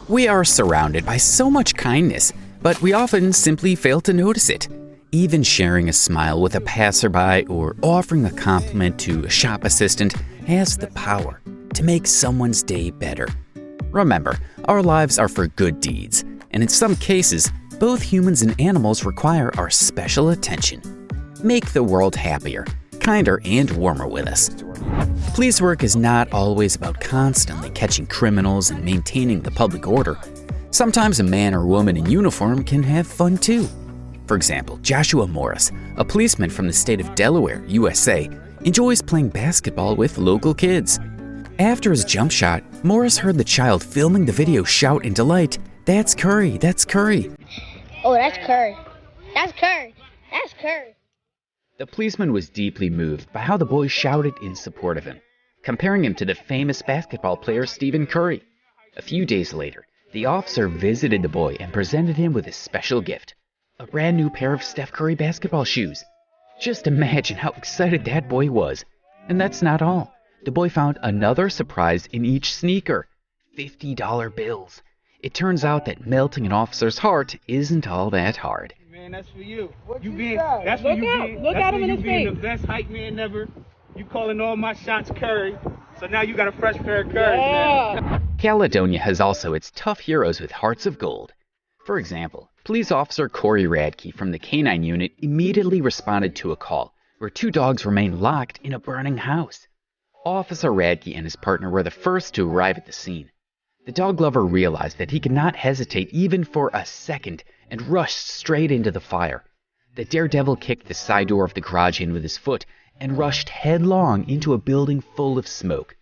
We are surrounded by so much kindness, but we often simply fail to notice it. Even sharing a smile with a passerby or offering a compliment to a shop assistant has the power to make someone's day better. Remember, our lives are for good deeds, and in some cases, both humans and animals require our special attention. Make the world happier, kinder, and warmer with us. Police work is not always about constantly catching criminals and maintaining the public order. Sometimes a man or woman in uniform can have fun too. For example, Joshua Morris, a policeman from the state of Delaware, USA, enjoys playing basketball with local kids. After his jump shot, Morris heard the child filming the video shout in delight, "That's Curry, that's Curry." Oh, that's Curry. That's Curry. That's Curry. The policeman was deeply moved by how the boy shouted in support of him, comparing him to the famous basketball player Stephen Curry. A few days later, the officer visited the boy and presented him with a special gift, a brand new pair of Steph Curry basketball shoes. Just imagine how excited that boy was. And that's not all. The boy found another surprise in each sneaker, $50 bills. It turns out that melting an officer's heart isn't all that hard. Man, that's for you. What You you being, got? that's for Look you out. being, Look that's at for him in you his being face. the best hype man ever. You calling all my shots Curry. So now you got a fresh pair of Currys, man. Caledonia has also its tough heroes with hearts of gold. For example, police officer Corey Radke from the K-9 unit immediately responded to a call where two dogs remained locked in a burning house. Officer Radke and his partner were the first to arrive at the scene. The dog lover realized that he could not hesitate even for a second and rushed straight into the fire. The daredevil kicked the side door of the garage in with his foot and rushed headlong into a building full of smoke.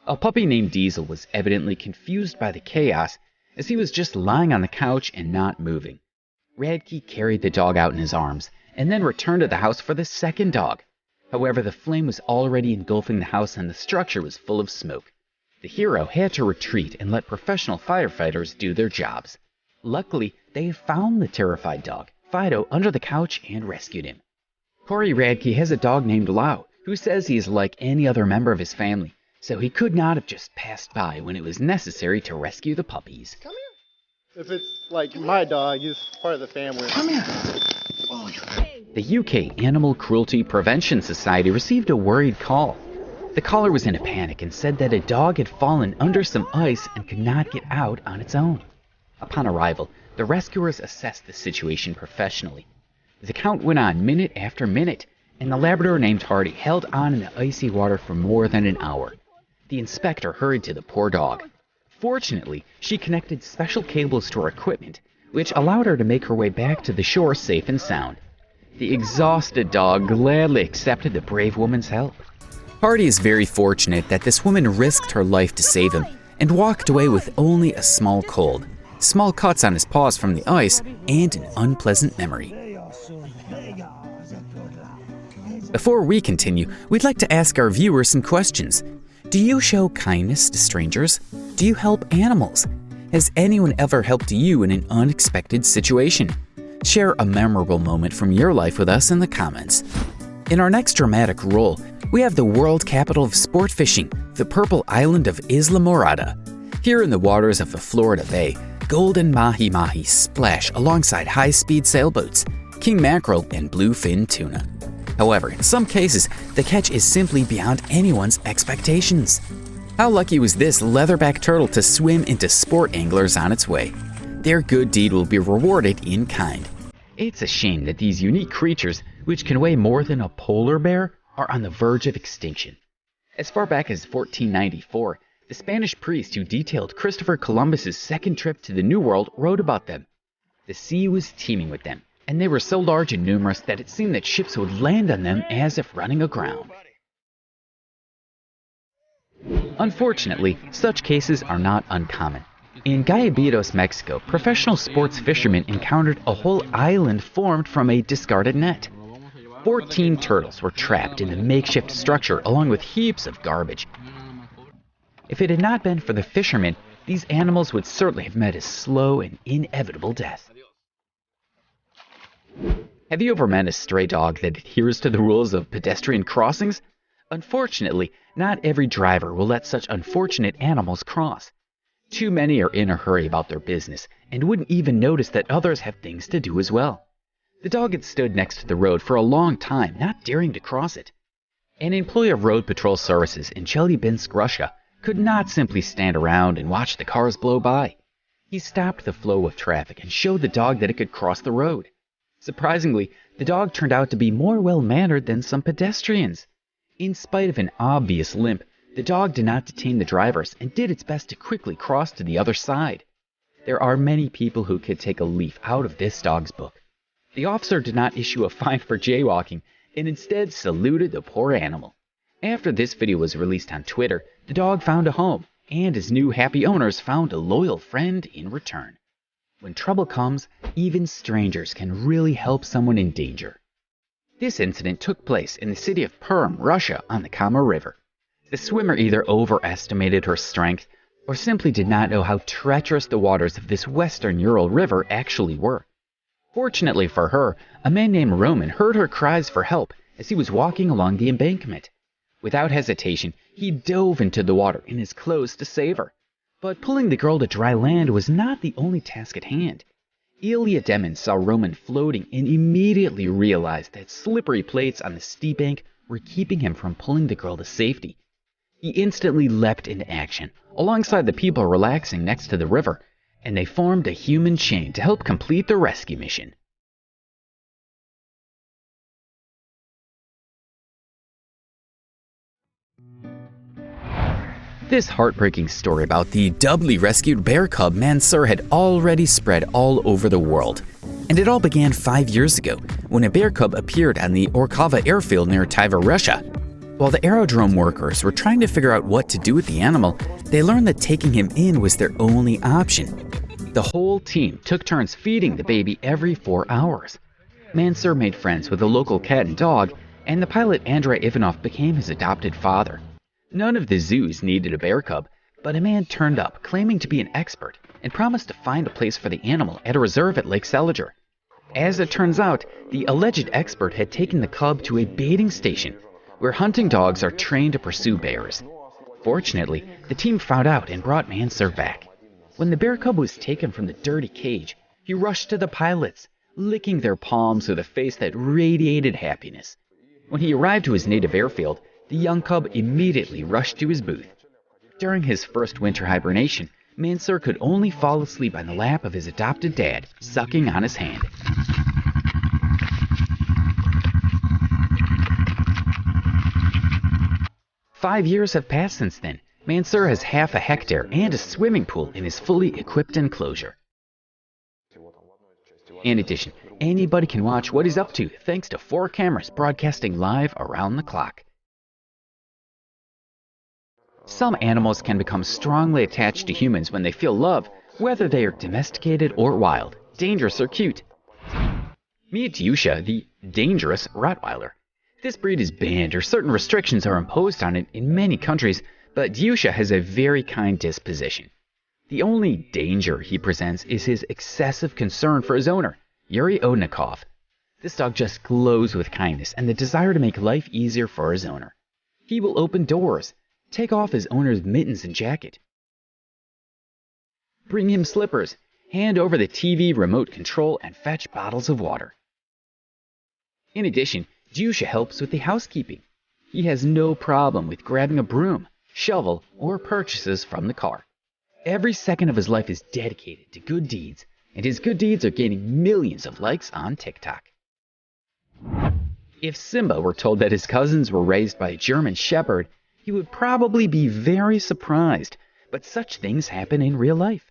A puppy named Diesel was evidently confused by the chaos as he was just lying on the couch and not moving. Radke carried the dog out in his arms and then returned to the house for the second dog. However, the flame was already engulfing the house and the structure was full of smoke. The hero had to retreat and let professional firefighters do their jobs. Luckily, they found the terrified dog, Fido, under the couch and rescued him. Corey Radke has a dog named Lau, who says he is like any other member of his family, so he could not have just passed by when it was necessary to rescue the puppies. Come here. If it's like my dog, he's part of the family. Come here. The UK Animal Cruelty Prevention Society received a worried call. The caller was in a panic and said that a dog had fallen under some ice and could not get out on its own. Upon arrival, the rescuers assessed the situation professionally. The count went on minute after minute, and the Labrador named Hardy held on in the icy water for more than an hour. The inspector hurried to the poor dog. Fortunately, she connected special cables to her equipment, which allowed her to make her way back to the shore safe and sound. The exhausted dog gladly accepted the brave woman's help. Hardy is very fortunate that this woman risked her life to save him and walked away with only a small cold, small cuts on his paws from the ice, and an unpleasant memory. Before we continue, we'd like to ask our viewers some questions. Do you show kindness to strangers? Do you help animals? Has anyone ever helped you in an unexpected situation? Share a memorable moment from your life with us in the comments. In our next dramatic role, we have the world capital of sport fishing, the purple island of Isla Morada. Here in the waters of the Florida Bay, golden mahi-mahi splash alongside high-speed sailboats, king mackerel, and bluefin tuna. However, in some cases, the catch is simply beyond anyone's expectations. How lucky was this leatherback turtle to swim into sport anglers on its way? Their good deed will be rewarded in kind. It's a shame that these unique creatures, which can weigh more than a polar bear, are on the verge of extinction. As far back as 1494, the Spanish priest who detailed Christopher Columbus's second trip to the New World wrote about them. The sea was teeming with them, and they were so large and numerous that it seemed that ships would land on them as if running aground. Unfortunately, such cases are not uncommon. In Gayabitos, Mexico, professional sports fishermen encountered a whole island formed from a discarded net. 14 turtles were trapped in the makeshift structure along with heaps of garbage. If it had not been for the fishermen, these animals would certainly have met a slow and inevitable death. Have you ever met a stray dog that adheres to the rules of pedestrian crossings? Unfortunately, not every driver will let such unfortunate animals cross. Too many are in a hurry about their business and wouldn't even notice that others have things to do as well. The dog had stood next to the road for a long time, not daring to cross it. An employee of Road Patrol Services in Chelyabinsk, Russia, could not simply stand around and watch the cars blow by. He stopped the flow of traffic and showed the dog that it could cross the road. Surprisingly, the dog turned out to be more well-mannered than some pedestrians. In spite of an obvious limp, the dog did not detain the drivers and did its best to quickly cross to the other side. There are many people who could take a leaf out of this dog's book. The officer did not issue a fine for jaywalking and instead saluted the poor animal. After this video was released on Twitter, the dog found a home, and his new happy owners found a loyal friend in return. When trouble comes, even strangers can really help someone in danger. This incident took place in the city of Perm, Russia, on the Kama River. The swimmer either overestimated her strength or simply did not know how treacherous the waters of this western Ural River actually were. Fortunately for her, a man named Roman heard her cries for help as he was walking along the embankment. Without hesitation, he dove into the water in his clothes to save her. But pulling the girl to dry land was not the only task at hand. Ilya Demon saw Roman floating and immediately realized that slippery plates on the steep bank were keeping him from pulling the girl to safety. He instantly leapt into action, alongside the people relaxing next to the river, and they formed a human chain to help complete the rescue mission. This heartbreaking story about the doubly rescued bear cub Mansur had already spread all over the world. And it all began 5 years ago, when a bear cub appeared on the Orkava airfield near Tyva, Russia. While the aerodrome workers were trying to figure out what to do with the animal, they learned that taking him in was their only option. The whole team took turns feeding the baby every 4 hours. Mansur made friends with a local cat and dog, and the pilot Andrei Ivanov became his adopted father. None of the zoos needed a bear cub, but a man turned up claiming to be an expert and promised to find a place for the animal at a reserve at Lake Seliger. As it turns out, the alleged expert had taken the cub to a baiting station where hunting dogs are trained to pursue bears. Fortunately, the team found out and brought Mansur back. When the bear cub was taken from the dirty cage, he rushed to the pilots, licking their palms with a face that radiated happiness. When he arrived to his native airfield, the young cub immediately rushed to his booth. During his first winter hibernation, Mansur could only fall asleep on the lap of his adopted dad, sucking on his hand. "5 years have passed since then. Mansur has half a hectare and a swimming pool in his fully equipped enclosure. In addition, anybody can watch what he's up to thanks to 4 cameras broadcasting live around the clock. Some animals can become strongly attached to humans when they feel love, whether they are domesticated or wild, dangerous or cute. Meet Yusha, the dangerous Rottweiler. This breed is banned or certain restrictions are imposed on it in many countries, but Yusha has a very kind disposition. The only danger he presents is his excessive concern for his owner, Yuri Odnikov. This dog just glows with kindness and the desire to make life easier for his owner. He will open doors, take off his owner's mittens and jacket, bring him slippers, hand over the TV remote control, and fetch bottles of water. In addition, Yusha helps with the housekeeping. He has no problem with grabbing a broom, shovel, or purchases from the car. Every second of his life is dedicated to good deeds, and his good deeds are gaining millions of likes on TikTok. If Simba were told that his cousins were raised by a German Shepherd, he would probably be very surprised, but such things happen in real life.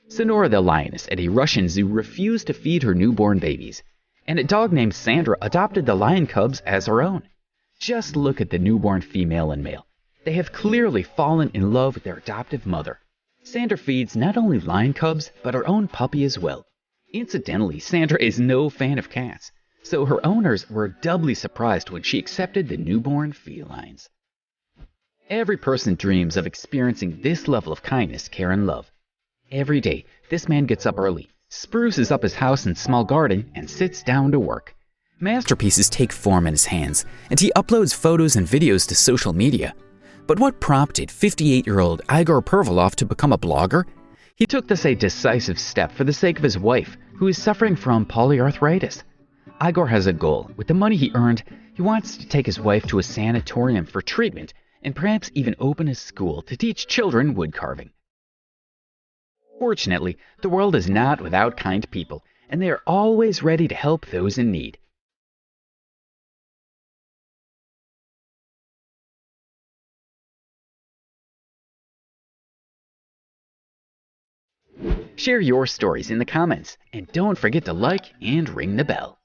Sonora the lioness at a Russian zoo refused to feed her newborn babies, and a dog named Sandra adopted the lion cubs as her own. Just look at the newborn female and male. They have clearly fallen in love with their adoptive mother. Sandra feeds not only lion cubs, but her own puppy as well. Incidentally, Sandra is no fan of cats, so her owners were doubly surprised when she accepted the newborn felines. Every person dreams of experiencing this level of kindness, care, and love. Every day, this man gets up early, spruces up his house and small garden, and sits down to work. Masterpieces take form in his hands, and he uploads photos and videos to social media. But what prompted 58-year-old Igor Pervolov to become a blogger? He took this a decisive step for the sake of his wife, who is suffering from polyarthritis. Igor has a goal. With the money he earned, he wants to take his wife to a sanatorium for treatment and perhaps even open a school to teach children wood carving. Fortunately, the world is not without kind people, and they are always ready to help those in need. Share your stories in the comments, and don't forget to like and ring the bell.